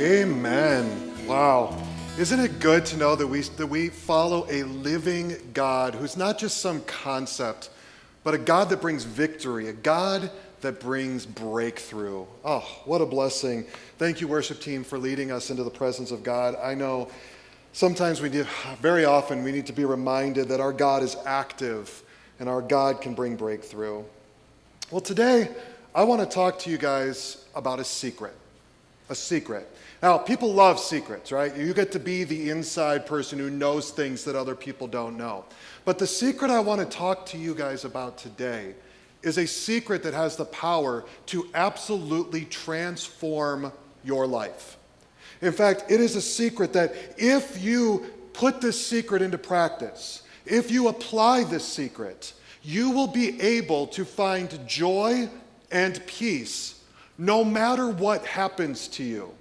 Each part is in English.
Amen. Wow. Isn't it good to know that we follow a living God who's not just some concept, but a God that brings victory, a God that brings breakthrough. Oh, what a blessing. Thank you, worship team, for leading us into the presence of God. I know sometimes very often we need to be reminded that our God is active and our God can bring breakthrough. Well, today I want to talk to you guys about a secret. A secret. Now, people love secrets, right? You get to be the inside person who knows things that other people don't know. But the secret I want to talk to you guys about today is a secret that has the power to absolutely transform your life. In fact, it is a secret that if you put this secret into practice, if you apply this secret, you will be able to find joy and peace no matter what happens to you.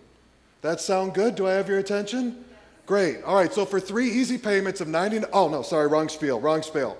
That sound good? Do I have your attention? Great. All right, so for 3 easy payments of $99, oh no, sorry, wrong spiel.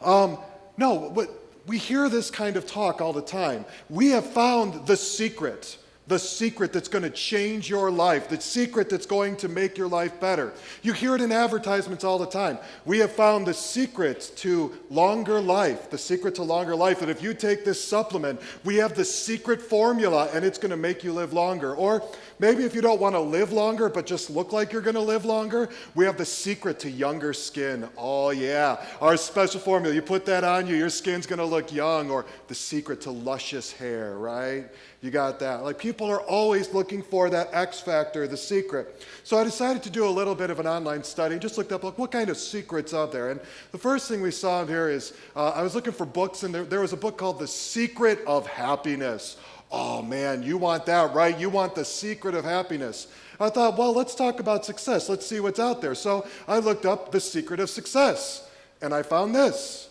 No, but we hear this kind of talk all the time. We have found the secret that's going to change your life, the secret that's going to make your life better. You hear it in advertisements all the time. We have found the secret to longer life, that if you take this supplement, we have the secret formula and it's going to make you live longer. Or maybe if you don't want to live longer but just look like you're going to live longer, we have the secret to younger skin. Oh yeah, our special formula. You put that on you, your skin's going to look young. Or the secret to luscious hair, right? You got that. Like, people are always looking for that X factor, the secret. So I decided to do a little bit of an online study, just looked up like what kind of secrets out there. And the first thing we saw here is I was looking for books, and there was a book called The Secret of Happiness. Oh man, you want that, right? You want the secret of happiness. I thought, well, let's talk about success. Let's see what's out there. So I looked up the secret of success, and I found this,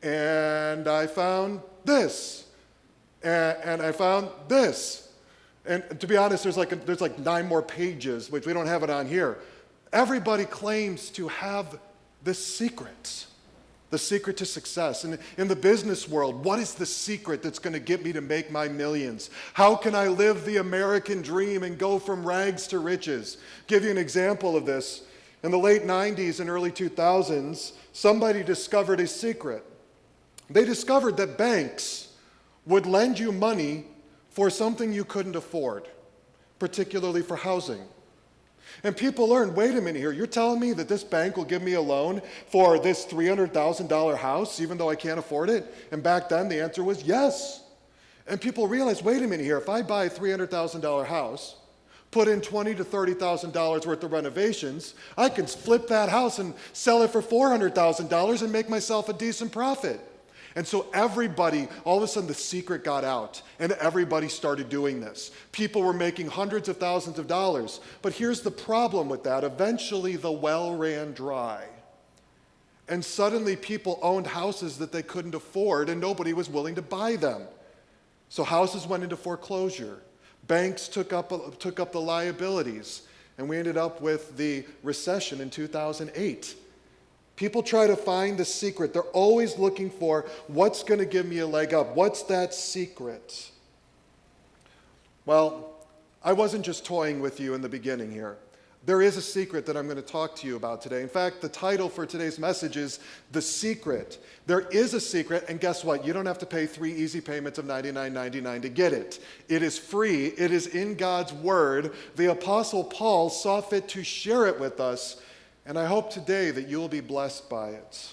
and I found this. And I found this. And to be honest, there's like 9 more pages, which we don't have it on here. Everybody claims to have this secret, the secret to success. And in the business world, what is the secret that's going to get me to make my millions? How can I live the American dream and go from rags to riches? Give you an example of this. In the late 90s and early 2000s, somebody discovered a secret. They discovered that banks would lend you money for something you couldn't afford, particularly for housing. And people learned, wait a minute here, you're telling me that this bank will give me a loan for this $300,000 house even though I can't afford it? And back then the answer was yes. And people realized, wait a minute here, if I buy a $300,000 house, put in $20,000 to $30,000 worth of renovations, I can flip that house and sell it for $400,000 and make myself a decent profit. And so everybody, all of a sudden the secret got out and everybody started doing this. People were making hundreds of thousands of dollars. But here's the problem with that. Eventually the well ran dry. And suddenly people owned houses that they couldn't afford and nobody was willing to buy them. So houses went into foreclosure. Banks took up the liabilities. And we ended up with the recession in 2008. People try to find the secret. They're always looking for what's going to give me a leg up. What's that secret? Well, I wasn't just toying with you in the beginning here. There is a secret that I'm going to talk to you about today. In fact, the title for today's message is The Secret. There is a secret, and guess what? You don't have to pay 3 easy payments of $99.99 to get it. It is free. It is in God's Word. The Apostle Paul saw fit to share it with us. And I hope today that you will be blessed by it.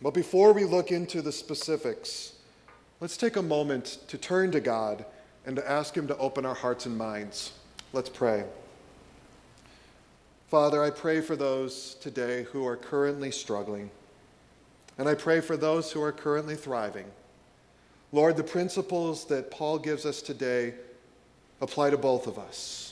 But before we look into the specifics, let's take a moment to turn to God and to ask Him to open our hearts and minds. Let's pray. Father, I pray for those today who are currently struggling. And I pray for those who are currently thriving. Lord, the principles that Paul gives us today apply to both of us.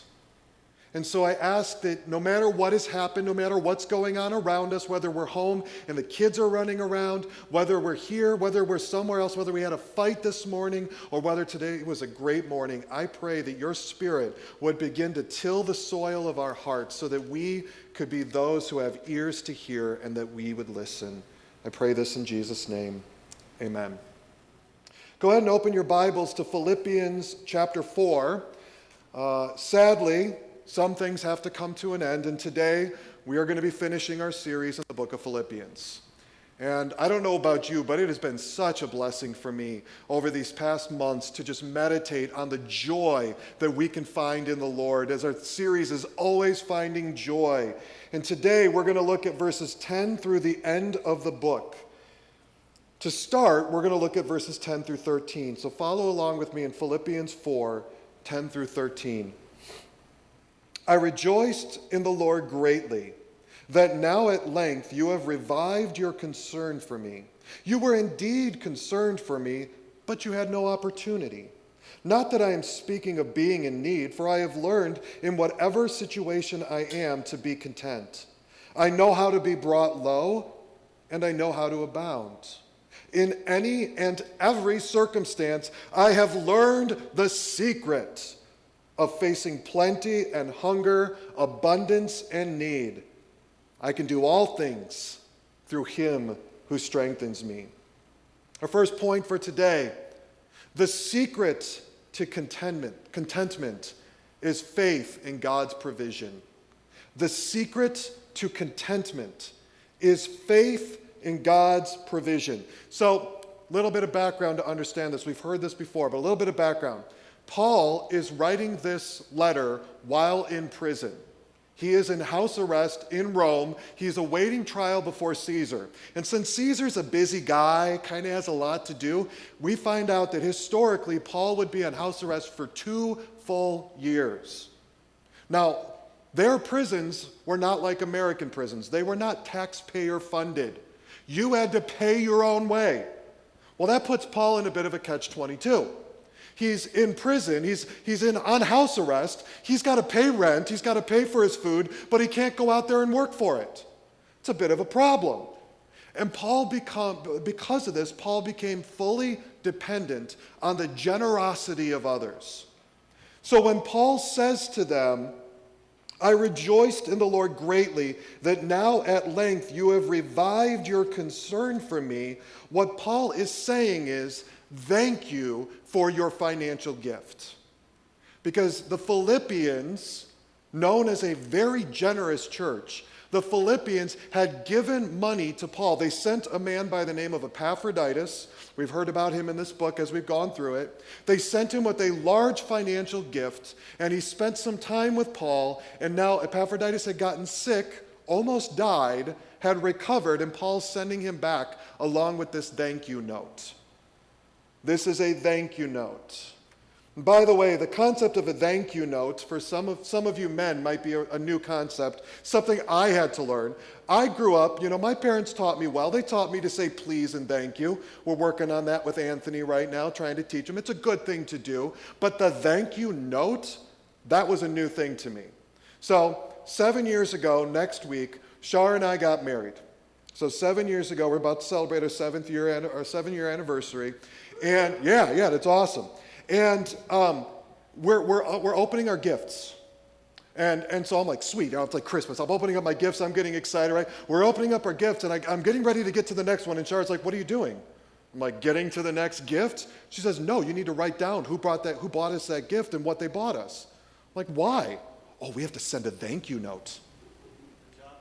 And so I ask that no matter what has happened, no matter what's going on around us, whether we're home and the kids are running around, whether we're here, whether we're somewhere else, whether we had a fight this morning, or whether today was a great morning, I pray that your Spirit would begin to till the soil of our hearts so that we could be those who have ears to hear and that we would listen. I pray this in Jesus' name. Amen. Go ahead and open your Bibles to Philippians chapter 4. Sadly, some things have to come to an end, and today we are going to be finishing our series in the book of Philippians. And I don't know about you, but it has been such a blessing for me over these past months to just meditate on the joy that we can find in the Lord, as our series is always finding joy. And today we're going to look at verses 10 through the end of the book. To start, we're going to look at verses 10 through 13. So follow along with me in Philippians 4, 10 through 13. I rejoiced in the Lord greatly that now at length you have revived your concern for me. You were indeed concerned for me, but you had no opportunity. Not that I am speaking of being in need, for I have learned in whatever situation I am to be content. I know how to be brought low, and I know how to abound. In any and every circumstance, I have learned the secret of facing plenty and hunger, abundance and need. I can do all things through him who strengthens me. Our first point for today, the secret to contentment is faith in God's provision. The secret to contentment is faith in God's provision. So, a little bit of background to understand this. We've heard this before, but a little bit of background. Paul is writing this letter while in prison. He is in house arrest in Rome. He's awaiting trial before Caesar. And since Caesar's a busy guy, kind of has a lot to do, we find out that historically Paul would be on house arrest for 2 full years. Now, their prisons were not like American prisons. They were not taxpayer funded. You had to pay your own way. Well, that puts Paul in a bit of a catch-22. He's in prison, he's on house arrest, he's got to pay rent, he's got to pay for his food, but he can't go out there and work for it. It's a bit of a problem. And because of this, Paul became fully dependent on the generosity of others. So when Paul says to them, I rejoiced in the Lord greatly that now at length you have revived your concern for me, what Paul is saying is, thank you for your financial gift. Because the Philippians, known as a very generous church, the Philippians had given money to Paul. They sent a man by the name of Epaphroditus. We've heard about him in this book as we've gone through it. They sent him with a large financial gift, and he spent some time with Paul, and now Epaphroditus had gotten sick, almost died, had recovered, and Paul's sending him back along with this thank you note. This is a thank you note. By the way, the concept of a thank you note for some of you men might be a new concept, something I had to learn. I grew up, my parents taught me well. They taught me to say please and thank you. We're working on that with Anthony right now, trying to teach him. It's a good thing to do. But the thank you note, that was a new thing to me. So 7 years ago, next week, Shar and I got married. So 7 years ago, we're about to celebrate our 7-year anniversary. And yeah, that's awesome. And we're opening our gifts. And so I'm like, sweet, it's like Christmas. I'm opening up my gifts. I'm getting excited, right? We're opening up our gifts, and I'm getting ready to get to the next one. And Char's like, what are you doing? I'm like, getting to the next gift? She says, no, you need to write down who bought us that gift and what they bought us. I'm like, why? Oh, we have to send a thank you note. Good job,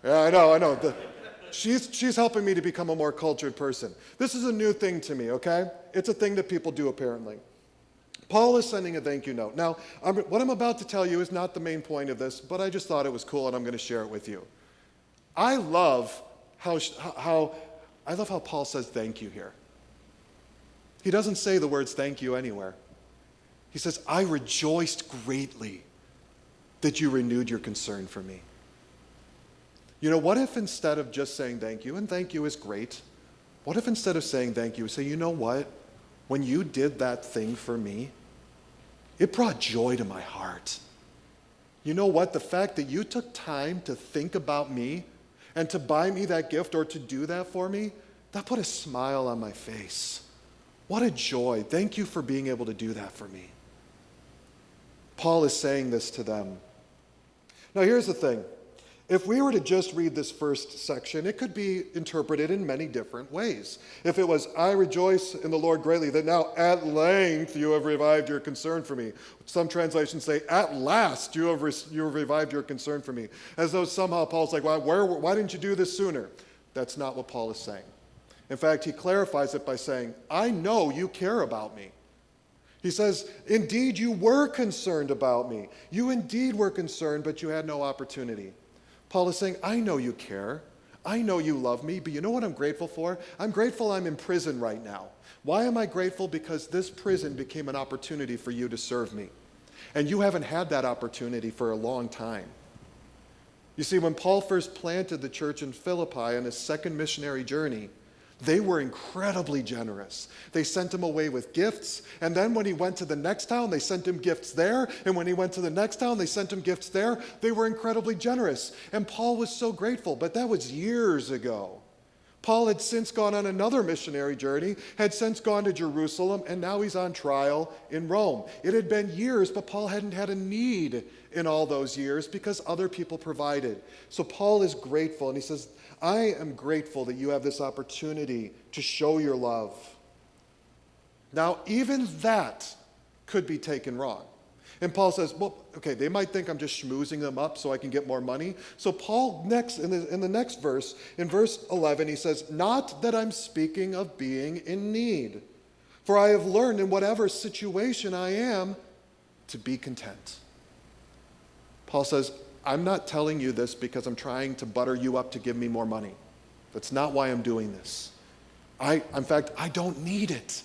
Char. Yeah, I know. She's helping me to become a more cultured person. This is a new thing to me, okay? It's a thing that people do apparently. Paul is sending a thank you note. Now, what I'm about to tell you is not the main point of this, but I just thought it was cool and I'm going to share it with you. I love how Paul says thank you here. He doesn't say the words thank you anywhere. He says, I rejoiced greatly that you renewed your concern for me. What if instead of just saying thank you, and thank you is great, what if instead of saying thank you, say, you know what? When you did that thing for me, it brought joy to my heart. You know what? The fact that you took time to think about me and to buy me that gift or to do that for me, that put a smile on my face. What a joy. Thank you for being able to do that for me. Paul is saying this to them. Now here's the thing. If we were to just read this first section, it could be interpreted in many different ways. If it was, I rejoice in the Lord greatly that now at length you have revived your concern for me. Some translations say, at last you have revived your concern for me. As though somehow Paul's like, well, why didn't you do this sooner? That's not what Paul is saying. In fact, he clarifies it by saying, I know you care about me. He says, indeed you were concerned about me. You indeed were concerned, but you had no opportunity. Paul is saying, I know you care. I know you love me, but you know what I'm grateful for? I'm grateful I'm in prison right now. Why am I grateful? Because this prison became an opportunity for you to serve me. And you haven't had that opportunity for a long time. You see, when Paul first planted the church in Philippi on his second missionary journey, they were incredibly generous. They sent him away with gifts, and then when he went to the next town, they sent him gifts there, and when he went to the next town, they sent him gifts there. They were incredibly generous, and Paul was so grateful, but that was years ago. Paul had since gone on another missionary journey, had since gone to Jerusalem, and now he's on trial in Rome. It had been years, but Paul hadn't had a need in all those years because other people provided. So Paul is grateful, and he says, I am grateful that you have this opportunity to show your love. Now, even that could be taken wrong. And Paul says, well, okay, they might think I'm just schmoozing them up so I can get more money. So Paul, in the next verse, in verse 11, he says, not that I'm speaking of being in need, for I have learned in whatever situation I am to be content. Paul says, I'm not telling you this because I'm trying to butter you up to give me more money. That's not why I'm doing this. In fact, I don't need it.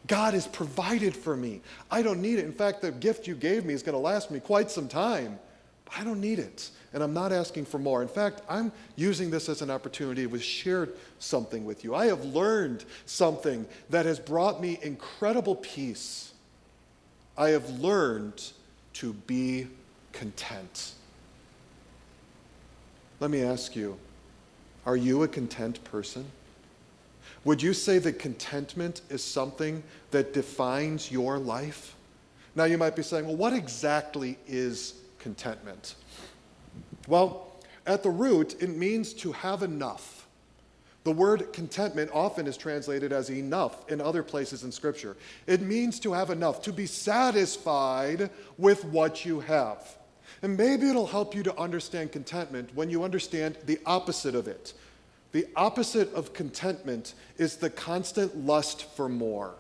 God has provided for me. I don't need it. In fact, the gift you gave me is going to last me quite some time. But I don't need it. And I'm not asking for more. In fact, I'm using this as an opportunity to share something with you. I have learned something that has brought me incredible peace. I have learned to be content. Let me ask you, are you a content person? Would you say that contentment is something that defines your life? Now you might be saying, well, what exactly is contentment? Well, at the root, it means to have enough. The word contentment often is translated as enough in other places in Scripture. It means to have enough, to be satisfied with what you have. And maybe it'll help you to understand contentment when you understand the opposite of it. The opposite of contentment is the constant lust for more,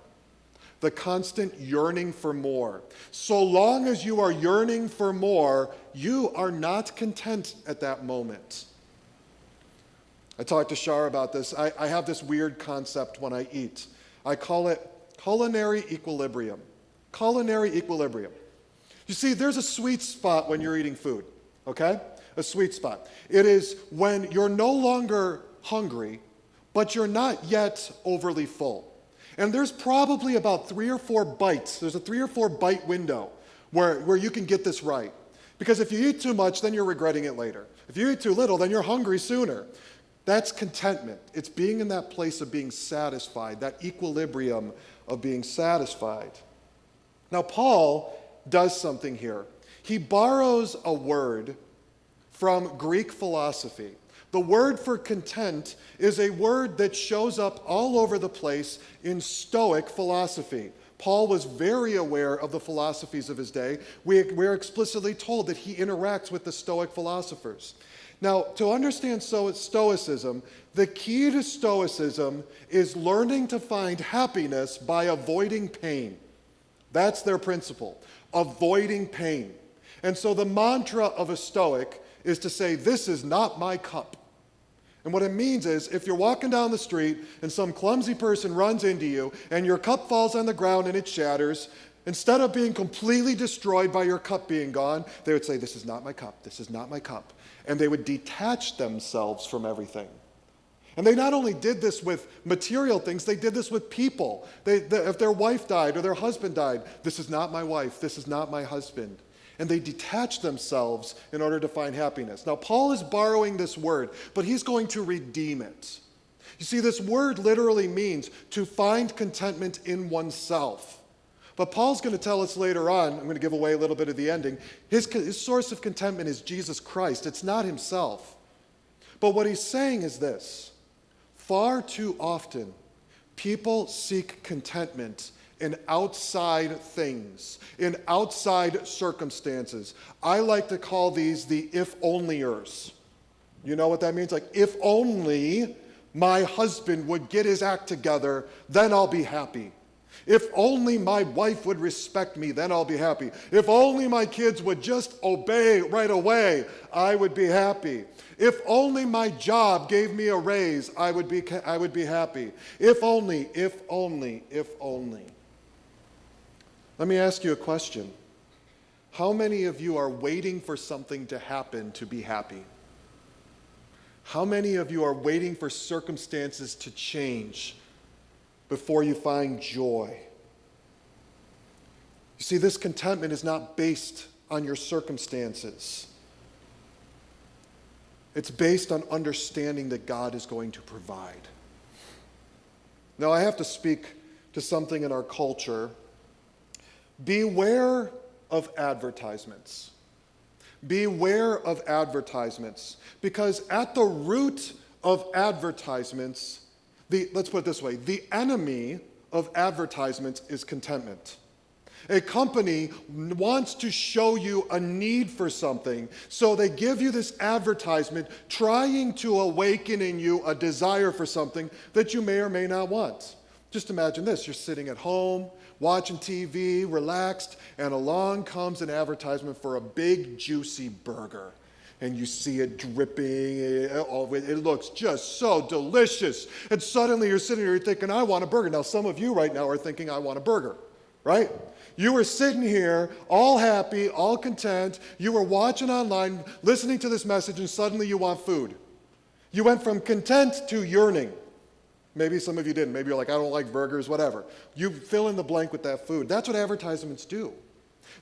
the constant yearning for more. So long as you are yearning for more, you are not content at that moment. I talked to Shar about this. I have this weird concept when I eat. I call it culinary equilibrium. Culinary equilibrium. You see, there's a sweet spot when you're eating food, okay? A sweet spot. It is when you're no longer hungry, but you're not yet overly full. And there's probably about 3 or 4 bites. There's a 3 or 4 bite window where you can get this right. Because if you eat too much, then you're regretting it later. If you eat too little, then you're hungry sooner. That's contentment. It's being in that place of being satisfied, that equilibrium of being satisfied. Now, Paul does something here. He borrows a word from Greek philosophy. The word for content is a word that shows up all over the place in Stoic philosophy. Paul was very aware of the philosophies of his day. We're explicitly told that he interacts with the Stoic philosophers. Now, to understand Stoicism, the key to Stoicism is learning to find happiness by avoiding pain. That's their principle, avoiding pain. And so the mantra of a Stoic is to say, this is not my cup. And what it means is, if you're walking down the street and some clumsy person runs into you and your cup falls on the ground and it shatters, instead of being completely destroyed by your cup being gone, they would say, this is not my cup, this is not my cup. And they would detach themselves from everything. And they not only did this with material things, they did this with people. If their wife died or their husband died, this is not my wife, this is not my husband. And they detach themselves in order to find happiness. Now, Paul is borrowing this word, but he's going to redeem it. You see, this word literally means to find contentment in oneself. But Paul's going to tell us later on, I'm going to give away a little bit of the ending, his source of contentment is Jesus Christ. It's not himself. But what he's saying is this: far too often, people seek contentment in outside things, in outside circumstances. I like to call these the if-onlyers. You know what that means? Like, if only my husband would get his act together, then I'll be happy. If only my wife would respect me, then I'll be happy. If only my kids would just obey right away, I would be happy. If only my job gave me a raise, I would be happy. If only, if only, if only. Let me ask you a question. How many of you are waiting for something to happen to be happy? How many of you are waiting for circumstances to change before you find joy? You see, this contentment is not based on your circumstances. It's based on understanding that God is going to provide. Now, I have to speak to something in our culture. Beware of advertisements. Beware of advertisements, because at the root of advertisements, let's put it this way, the enemy of advertisements is contentment. A company wants to show you a need for something, so they give you this advertisement trying to awaken in you a desire for something that you may or may not want. Just imagine this: you're sitting at home, watching TV, relaxed, and along comes an advertisement for a big, juicy burger. And you see it dripping, it looks just so delicious. And suddenly you're sitting here thinking, I want a burger. Now, some of you right now are thinking, I want a burger, right? You were sitting here, all happy, all content. You were watching online, listening to this message, and suddenly you want food. You went from content to yearning. Maybe some of you didn't. Maybe you're like, I don't like burgers, whatever. You fill in the blank with that food. That's what advertisements do.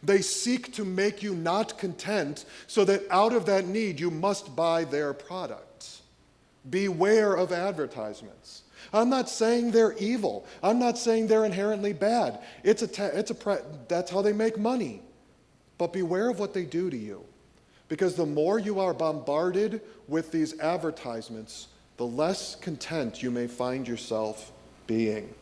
They seek to make you not content so that out of that need you must buy their product. Beware of advertisements. I'm not saying they're evil. I'm not saying they're inherently bad. That's how they make money. But beware of what they do to you. Because the more you are bombarded with these advertisements, the less content you may find yourself being.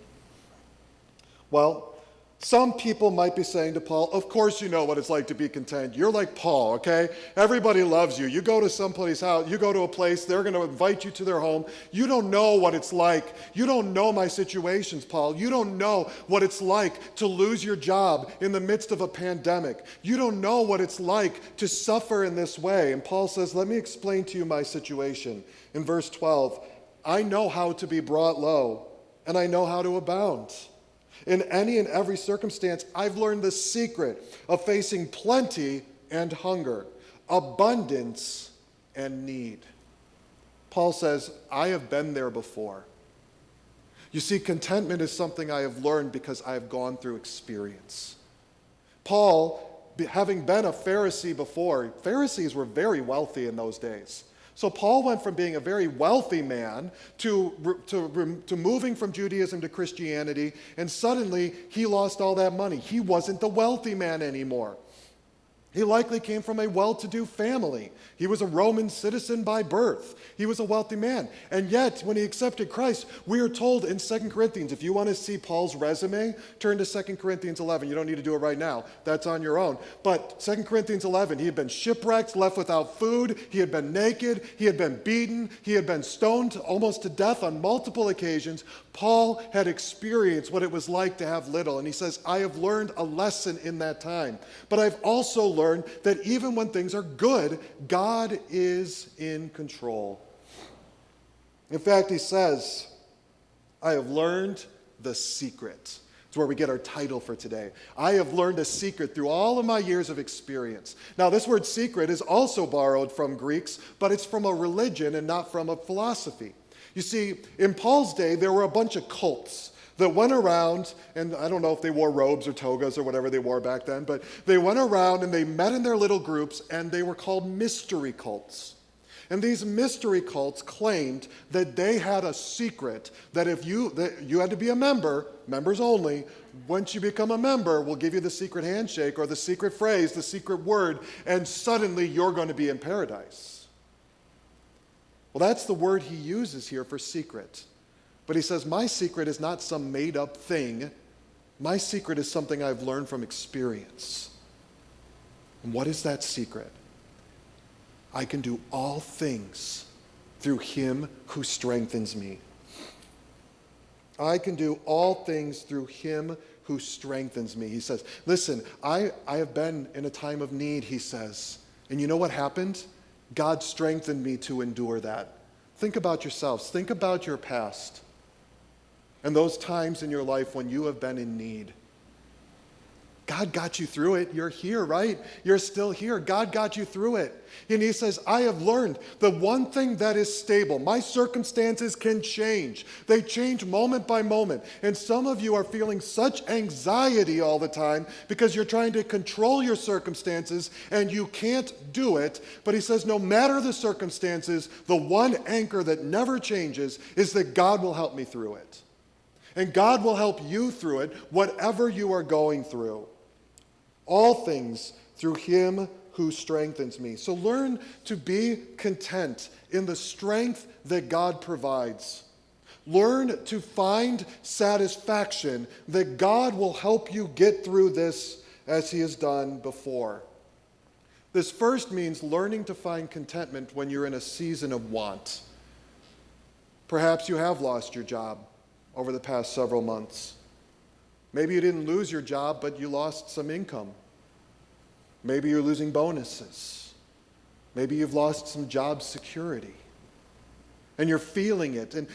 Well, some people might be saying to Paul, of course you know what it's like to be content. You're like Paul, okay? Everybody loves you. You go to someplace house, you go to a place, they're going to invite you to their home. You don't know what it's like. You don't know my situations, Paul. You don't know what it's like to lose your job in the midst of a pandemic. You don't know what it's like to suffer in this way. And Paul says, let me explain to you my situation. In verse 12, I know how to be brought low, and I know how to abound. In any and every circumstance, I've learned the secret of facing plenty and hunger, abundance and need. Paul says, I have been there before. You see, contentment is something I have learned because I have gone through experience. Paul, having been a Pharisee before, Pharisees were very wealthy in those days. So Paul went from being a very wealthy man to moving from Judaism to Christianity, and suddenly he lost all that money. He wasn't the wealthy man anymore. He likely came from a well-to-do family. He was a Roman citizen by birth. He was a wealthy man. And yet, when he accepted Christ, we are told in 2 Corinthians, if you want to see Paul's resume, turn to 2 Corinthians 11. You don't need to do it right now. That's on your own. But 2 Corinthians 11, he had been shipwrecked, left without food. He had been naked. He had been beaten. He had been stoned almost to death on multiple occasions. Paul had experienced what it was like to have little. And he says, I have learned a lesson in that time. But I've also learned that even when things are good, God is in control. In fact, he says, I have learned the secret. It's where we get our title for today. I have learned a secret through all of my years of experience. Now, this word secret is also borrowed from Greeks, but it's from a religion and not from a philosophy. You see, in Paul's day, there were a bunch of cults that went around, and I don't know if they wore robes or togas or whatever they wore back then, but they went around and they met in their little groups, and they were called mystery cults. And these mystery cults claimed that they had a secret that you had to be a member, members only. Once you become a member, we'll give you the secret handshake or the secret phrase, the secret word, and suddenly you're going to be in paradise. Well, that's the word he uses here for secret. But he says, my secret is not some made-up thing. My secret is something I've learned from experience. And what is that secret? I can do all things through him who strengthens me. I can do all things through him who strengthens me. He says, listen, I have been in a time of need, he says. And you know what happened? God strengthened me to endure that. Think about yourselves. Think about your past and those times in your life when you have been in need. God got you through it. You're here, right? You're still here. God got you through it. And he says, I have learned the one thing that is stable. My circumstances can change. They change moment by moment. And some of you are feeling such anxiety all the time because you're trying to control your circumstances and you can't do it. But he says, no matter the circumstances, the one anchor that never changes is that God will help me through it. And God will help you through it, whatever you are going through. All things through him who strengthens me. So learn to be content in the strength that God provides. Learn to find satisfaction that God will help you get through this as he has done before. This first means learning to find contentment when you're in a season of want. Perhaps you have lost your job over the past several months. Maybe you didn't lose your job, but you lost some income. Maybe you're losing bonuses. Maybe you've lost some job security. And you're feeling it. And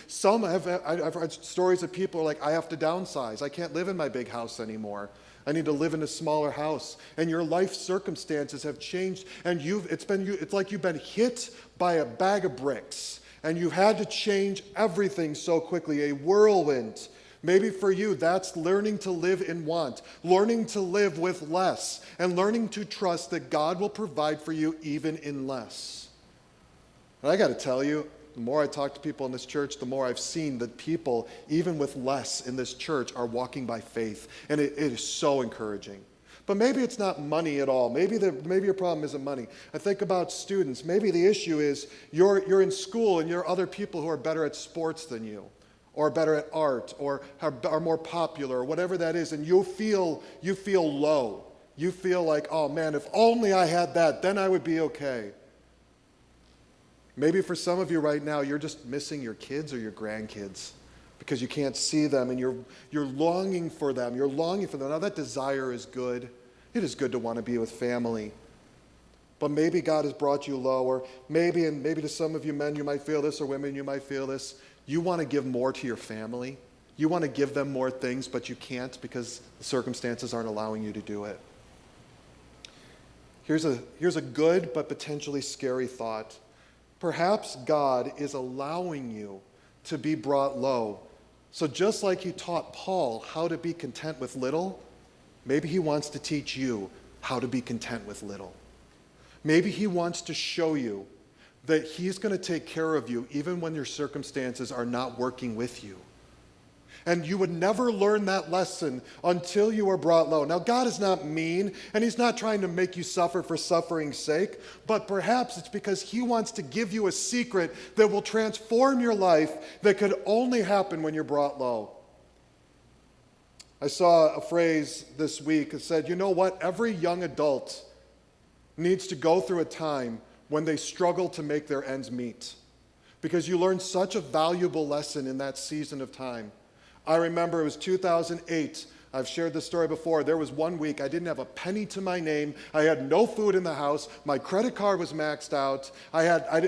I've heard stories of people like, I have to downsize. I can't live in my big house anymore. I need to live in a smaller house. And your life circumstances have changed. And it's like you've been hit by a bag of bricks. And you've had to change everything so quickly, a whirlwind. Maybe for you, that's learning to live in want, learning to live with less, and learning to trust that God will provide for you even in less. And I got to tell you, the more I talk to people in this church, the more I've seen that people, even with less in this church, are walking by faith. And it is so encouraging. But maybe it's not money at all. Maybe your problem isn't money. I think about students. Maybe the issue is you're in school and you're other people who are better at sports than you, or better at art, or are more popular, or whatever that is, and you feel low. You feel like, oh man, if only I had that, then I would be okay. Maybe for some of you right now, you're just missing your kids or your grandkids because you can't see them and you're longing for them. You're longing for them. Now that desire is good. It is good to want to be with family. But maybe God has brought you low, or maybe to some of you men, you might feel this, or women, you might feel this. You want to give more to your family. You want to give them more things, but you can't because the circumstances aren't allowing you to do it. Here's a good but potentially scary thought. Perhaps God is allowing you to be brought low. So just like he taught Paul how to be content with little, maybe he wants to teach you how to be content with little. Maybe he wants to show you that he's going to take care of you even when your circumstances are not working with you. And you would never learn that lesson until you are brought low. Now, God is not mean, and he's not trying to make you suffer for suffering's sake, but perhaps it's because he wants to give you a secret that will transform your life that could only happen when you're brought low. I saw a phrase this week that said, you know what? Every young adult needs to go through a time when they struggle to make their ends meet, because you learn such a valuable lesson in that season of time. I remember it was 2008. I've shared this story before. There was one week I didn't have a penny to my name. I had no food in the house. My credit card was maxed out.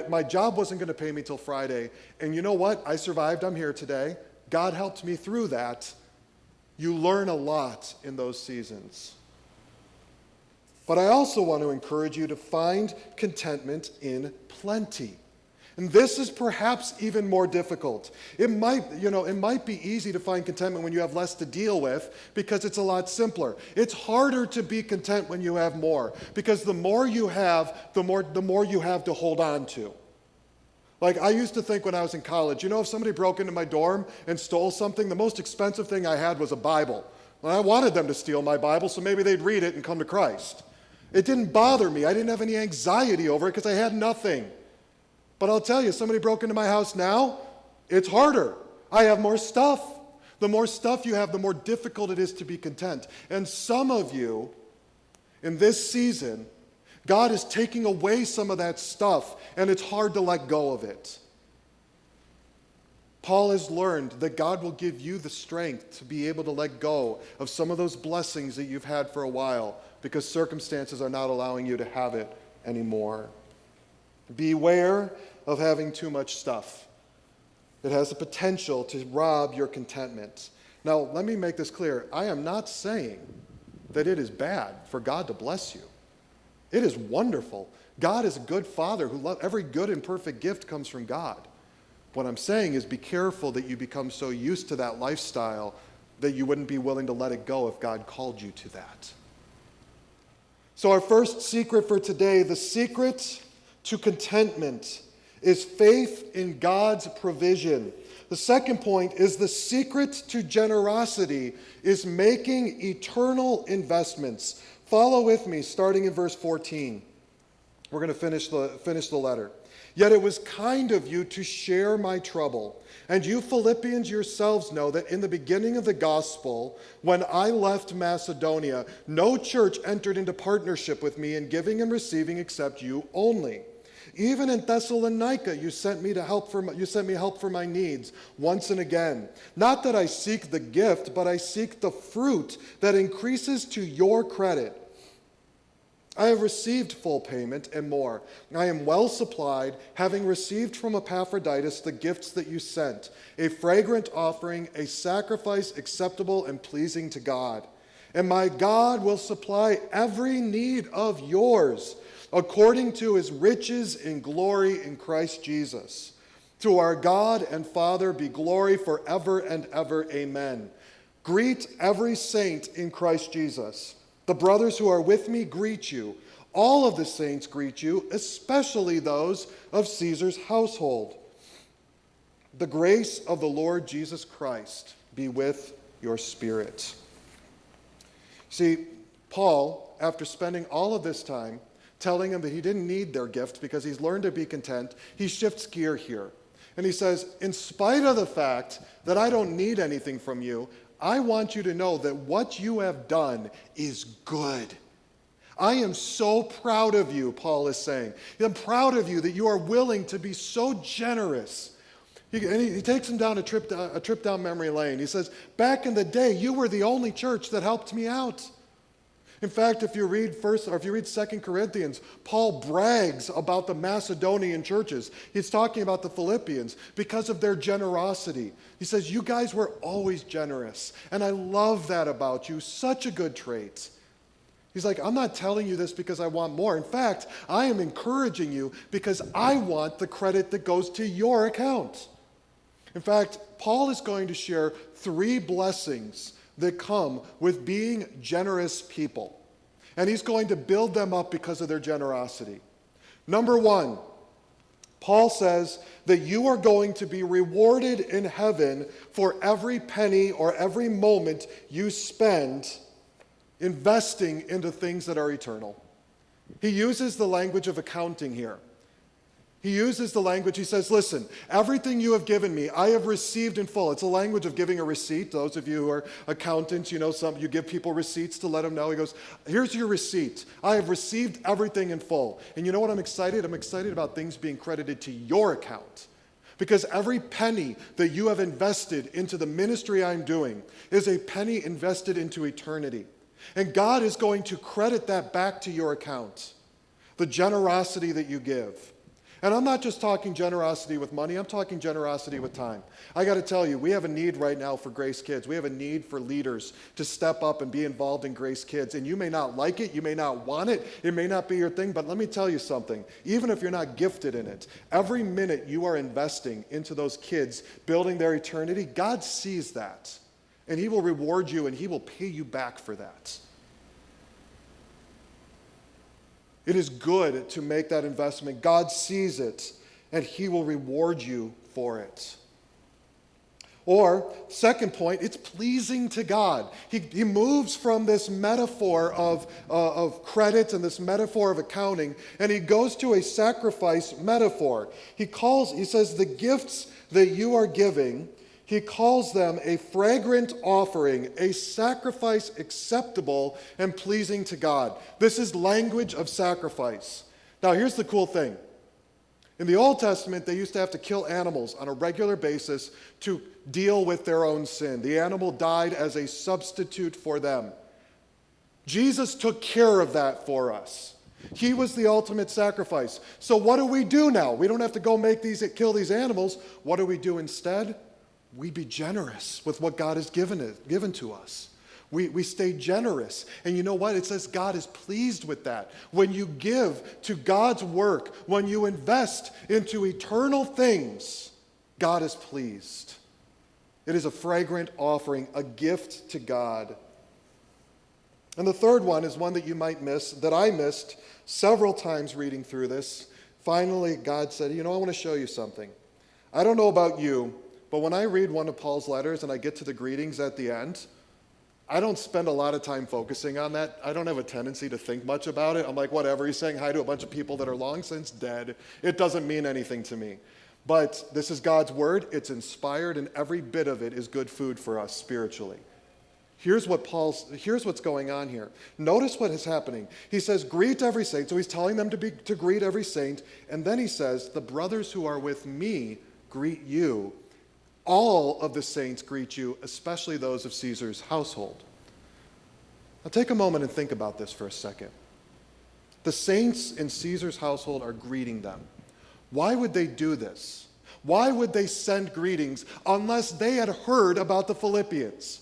My job wasn't going to pay me till Friday. And you know what? I survived. I'm here today. God helped me through that. You learn a lot in those seasons. But I also want to encourage you to find contentment in plenty. And this is perhaps even more difficult. It might be easy to find contentment when you have less to deal with because it's a lot simpler. It's harder to be content when you have more because the more you have, the more you have to hold on to. Like, I used to think when I was in college, if somebody broke into my dorm and stole something, the most expensive thing I had was a Bible. And I wanted them to steal my Bible so maybe they'd read it and come to Christ. It didn't bother me. I didn't have any anxiety over it because I had nothing. But I'll tell you, somebody broke into my house now, it's harder. I have more stuff. The more stuff you have, the more difficult it is to be content. And some of you, in this season, God is taking away some of that stuff, and it's hard to let go of it. Paul has learned that God will give you the strength to be able to let go of some of those blessings that you've had for a while because circumstances are not allowing you to have it anymore. Beware of having too much stuff. It has the potential to rob your contentment. Now, let me make this clear. I am not saying that it is bad for God to bless you. It is wonderful. God is a good Father who loves every good and perfect gift comes from God. What I'm saying is be careful that you become so used to that lifestyle that you wouldn't be willing to let it go if God called you to that. So our first secret for today, the secret to contentment, is faith in God's provision. The second point is the secret to generosity is making eternal investments. Follow with me, starting in verse 14. We're going to finish the letter. Yet it was kind of you to share my trouble. And you Philippians yourselves know that in the beginning of the gospel, when I left Macedonia, no church entered into partnership with me in giving and receiving except you only. Even in Thessalonica, you sent me help for my needs once and again. Not that I seek the gift, but I seek the fruit that increases to your credit. I have received full payment and more. I am well supplied, having received from Epaphroditus the gifts that you sent, a fragrant offering, a sacrifice acceptable and pleasing to God. And my God will supply every need of yours, according to his riches in glory in Christ Jesus. To our God and Father be glory forever and ever. Amen. Greet every saint in Christ Jesus. The brothers who are with me greet you. All of the saints greet you, especially those of Caesar's household. The grace of the Lord Jesus Christ be with your spirit. See, Paul, after spending all of this time telling them that he didn't need their gift because he's learned to be content, he shifts gear here. And he says, in spite of the fact that I don't need anything from you, I want you to know that what you have done is good. I am so proud of you, Paul is saying. I'm proud of you that you are willing to be so generous. He takes him down a trip down memory lane. He says, back in the day, you were the only church that helped me out. In fact, if you read 2 Corinthians, Paul brags about the Macedonian churches. He's talking about the Philippians because of their generosity. He says, you guys were always generous, and I love that about you. Such a good trait. He's like, I'm not telling you this because I want more. In fact, I am encouraging you because I want the credit that goes to your account. In fact, Paul is going to share 3 blessings that come with being generous people. And he's going to build them up because of their generosity. Number 1, Paul says that you are going to be rewarded in heaven for every penny or every moment you spend investing into things that are eternal. He uses the language of accounting here. He uses the language, he says, listen, everything you have given me, I have received in full. It's a language of giving a receipt. Those of you who are accountants, you give people receipts to let them know. He goes, here's your receipt. I have received everything in full. And you know what I'm excited? I'm excited about things being credited to your account. Because every penny that you have invested into the ministry I'm doing is a penny invested into eternity. And God is going to credit that back to your account. The generosity that you give. And I'm not just talking generosity with money, I'm talking generosity with time. I got to tell you, we have a need right now for Grace Kids. We have a need for leaders to step up and be involved in Grace Kids. And you may not like it, you may not want it, it may not be your thing, but let me tell you something. Even if you're not gifted in it, every minute you are investing into those kids, building their eternity, God sees that. And he will reward you and he will pay you back for that. It is good to make that investment. God sees it, and he will reward you for it. Or, second point, it's pleasing to God. He moves from this metaphor of credit and this metaphor of accounting, and he goes to a sacrifice metaphor. He says, the gifts that you are giving, he calls them a fragrant offering, a sacrifice acceptable and pleasing to God. This is language of sacrifice. Now, here's the cool thing. In the Old Testament, they used to have to kill animals on a regular basis to deal with their own sin. The animal died as a substitute for them. Jesus took care of that for us. He was the ultimate sacrifice. So what do we do now? We don't have to go kill these animals. What do we do instead? We be generous with what God has given to us. We stay generous. And you know what? It says God is pleased with that. When you give to God's work, when you invest into eternal things, God is pleased. It is a fragrant offering, a gift to God. And the third one is one that you might miss, that I missed several times reading through this. Finally, God said, I want to show you something. I don't know about you, but when I read one of Paul's letters and I get to the greetings at the end, I don't spend a lot of time focusing on that. I don't have a tendency to think much about it. I'm like, whatever, he's saying hi to a bunch of people that are long since dead. It doesn't mean anything to me. But this is God's word. It's inspired, and every bit of it is good food for us spiritually. Here's what's going on here. Notice what is happening. He says, greet every saint. So he's telling them to greet every saint. And then he says, the brothers who are with me greet you. All of the saints greet you, especially those of Caesar's household. Now take a moment and think about this for a second. The saints in Caesar's household are greeting them. Why would they do this? Why would they send greetings unless they had heard about the Philippians?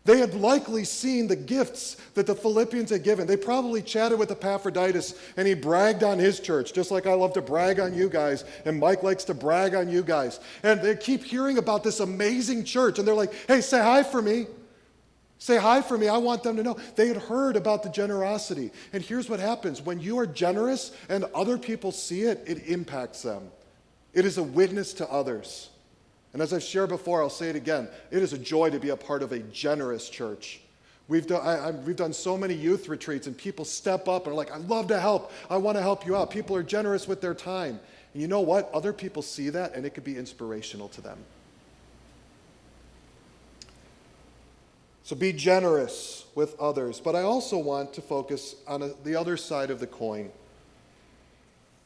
They had likely seen the gifts that the Philippians had given. They probably chatted with Epaphroditus, and he bragged on his church, just like I love to brag on you guys, and Mike likes to brag on you guys. And they keep hearing about this amazing church, and they're like, hey, say hi for me. Say hi for me. I want them to know. They had heard about the generosity. And here's what happens. When you are generous and other people see it, it impacts them. It is a witness to others. And as I've shared before, I'll say it again. It is a joy to be a part of a generous church. We've done so many youth retreats, and people step up and are like, I'd love to help. I want to help you out. People are generous with their time. And you know what? Other people see that, and it could be inspirational to them. So be generous with others. But I also want to focus on the other side of the coin.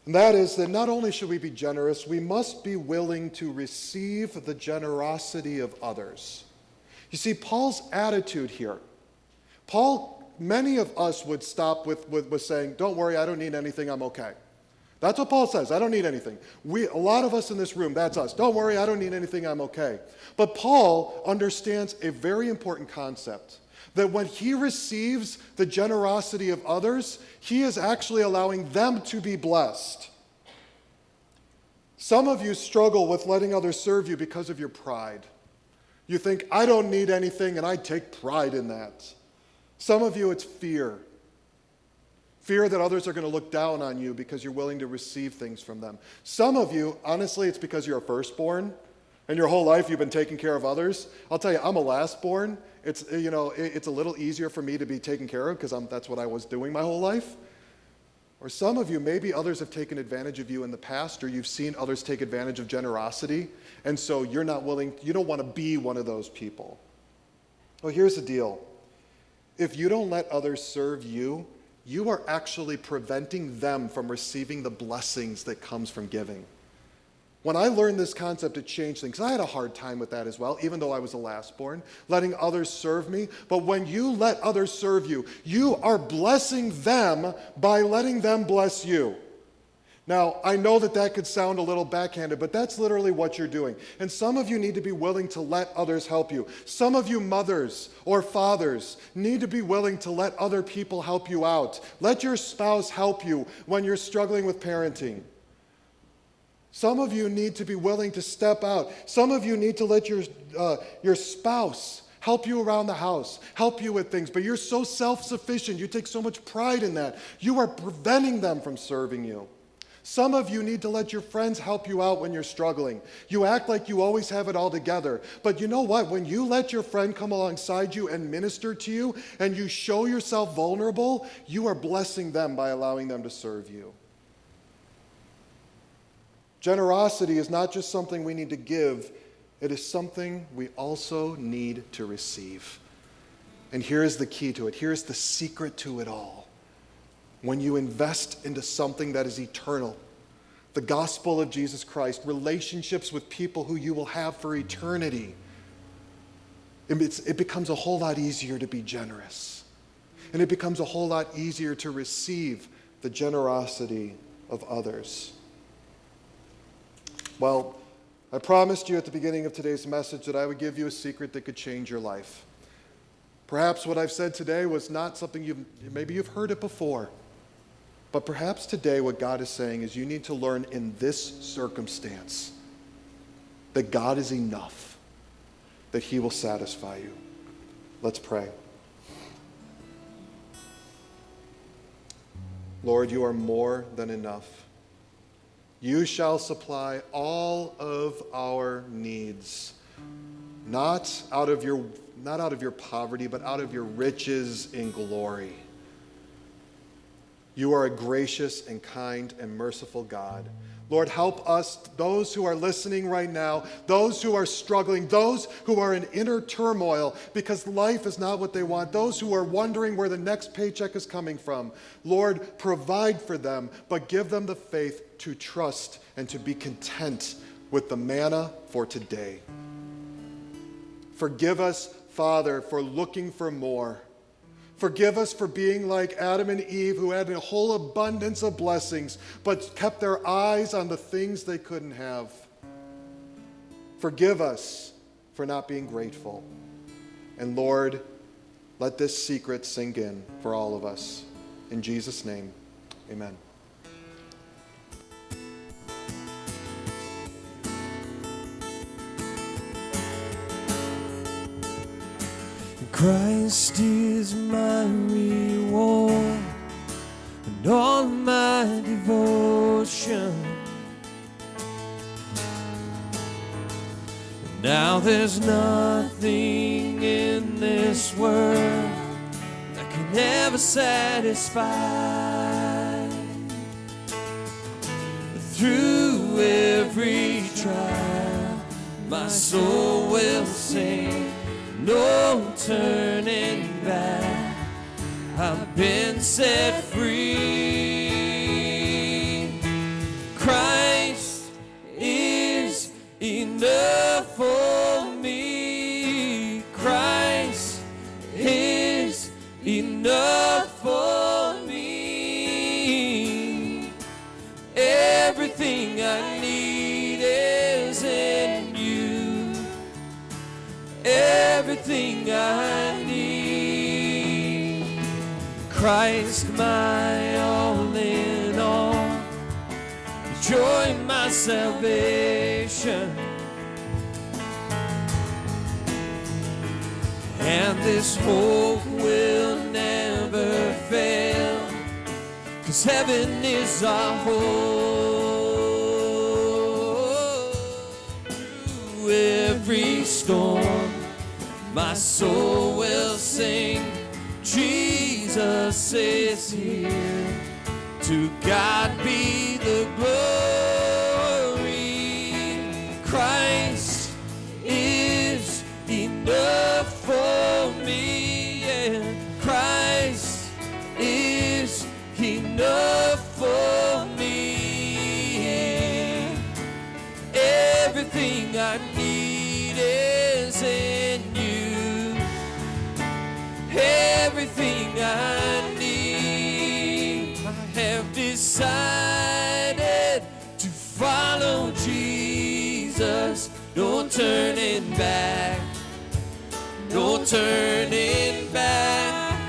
And that is that not only should we be generous, we must be willing to receive the generosity of others. You see, Paul's attitude here, many of us would stop with saying, don't worry, I don't need anything, I'm okay. That's what Paul says, I don't need anything. A lot of us in this room, that's us. Don't worry, I don't need anything, I'm okay. But Paul understands a very important concept, that when he receives the generosity of others, he is actually allowing them to be blessed. Some of you struggle with letting others serve you because of your pride. You think, I don't need anything, and I take pride in that. Some of you, it's fear. Fear that others are going to look down on you because you're willing to receive things from them. Some of you, honestly, it's because you're a firstborn, and your whole life you've been taking care of others. I'll tell you, I'm a lastborn. It's a little easier for me to be taken care of because that's what I was doing my whole life. Or some of you, maybe others have taken advantage of you in the past, or you've seen others take advantage of generosity, and so you don't want to be one of those people. Well, here's the deal. If you don't let others serve you, you are actually preventing them from receiving the blessings that comes from giving. When I learned this concept, it changed things. I had a hard time with that as well, even though I was the lastborn, letting others serve me. But when you let others serve you, you are blessing them by letting them bless you. Now, I know that could sound a little backhanded, but that's literally what you're doing. And some of you need to be willing to let others help you. Some of you mothers or fathers need to be willing to let other people help you out. Let your spouse help you when you're struggling with parenting. Some of you need to be willing to step out. Some of you need to let your spouse help you around the house, help you with things, but you're so self-sufficient, you take so much pride in that, you are preventing them from serving you. Some of you need to let your friends help you out when you're struggling. You act like you always have it all together. But you know what? When you let your friend come alongside you and minister to you, and you show yourself vulnerable, you are blessing them by allowing them to serve you. Generosity is not just something we need to give, it is something we also need to receive. And here is the key to it. Here's the secret to it all. When you invest into something that is eternal, the gospel of Jesus Christ, relationships with people who you will have for eternity, it becomes a whole lot easier to be generous. And it becomes a whole lot easier to receive the generosity of others. Well, I promised you at the beginning of today's message that I would give you a secret that could change your life. Perhaps what I've said today was not something maybe you've heard it before. But perhaps today what God is saying is you need to learn in this circumstance that God is enough, that He will satisfy you. Let's pray. Lord, you are more than enough. You shall supply all of our needs, not out of your poverty, but out of your riches in glory. You are a gracious and kind and merciful God. Lord, help us, those who are listening right now, those who are struggling, those who are in inner turmoil because life is not what they want, those who are wondering where the next paycheck is coming from. Lord, provide for them, but give them the faith to trust and to be content with the manna for today. Forgive us, Father, for looking for more. Forgive us for being like Adam and Eve, who had a whole abundance of blessings, but kept their eyes on the things they couldn't have. Forgive us for not being grateful. And Lord, let this secret sink in for all of us. In Jesus' name, amen. Christ is my reward and all my devotion. Now there's nothing in this world that can ever satisfy. Through every trial, my soul will sing. No turning back, I've been set free. Christ is enough for me. Christ is enough for me. Everything I need is in you. Everything I need. Christ, my all in all, the joy, my salvation. And this hope will never fail, 'cause heaven is our home. Through every storm, my soul will sing, Jesus is here. To God be the glory. Christ is enough for me. Yeah. Christ is enough for me. Everything I need is in you. Everything I need. I have decided to follow Jesus. No turning back. No turning back.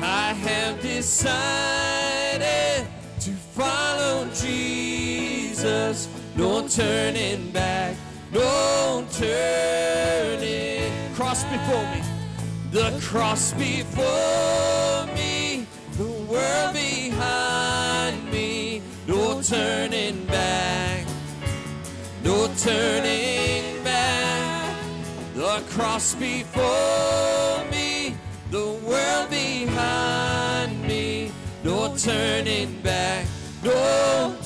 I have decided to follow Jesus. No turning back. No turning. Cross before me. The cross before me. The world behind me. No turning back, no turning back. The cross before me, the world behind me, no turning back, no.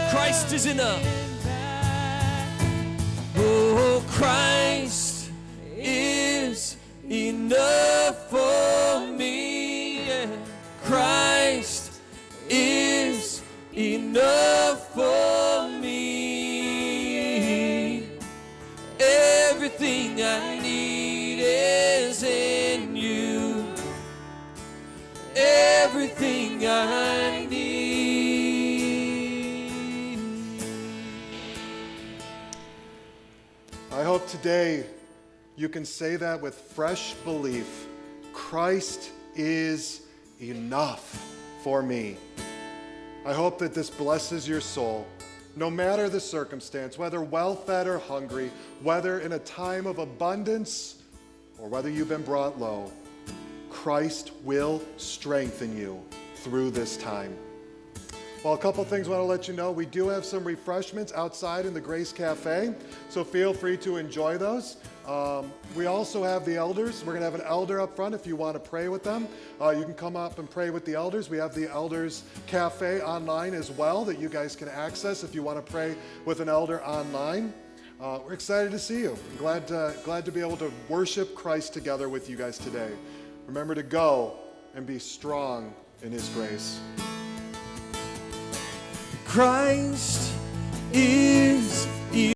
Christ is enough. Oh, Christ is enough for me. Yeah. Christ is enough for me. Everything I need is in you. Everything I need. I hope today you can say that with fresh belief. Christ is enough for me. I hope that this blesses your soul. No matter the circumstance, whether well-fed or hungry, whether in a time of abundance or whether you've been brought low, Christ will strengthen you through this time. Well, a couple things I want to let you know. We do have some refreshments outside in the Grace Cafe, so feel free to enjoy those. We also have the elders. We're going to have an elder up front if you want to pray with them. You can come up and pray with the elders. We have the Elders Cafe online as well that you guys can access if you want to pray with an elder online. We're excited to see you. Glad to be able to worship Christ together with you guys today. Remember to go and be strong in His grace. Christ is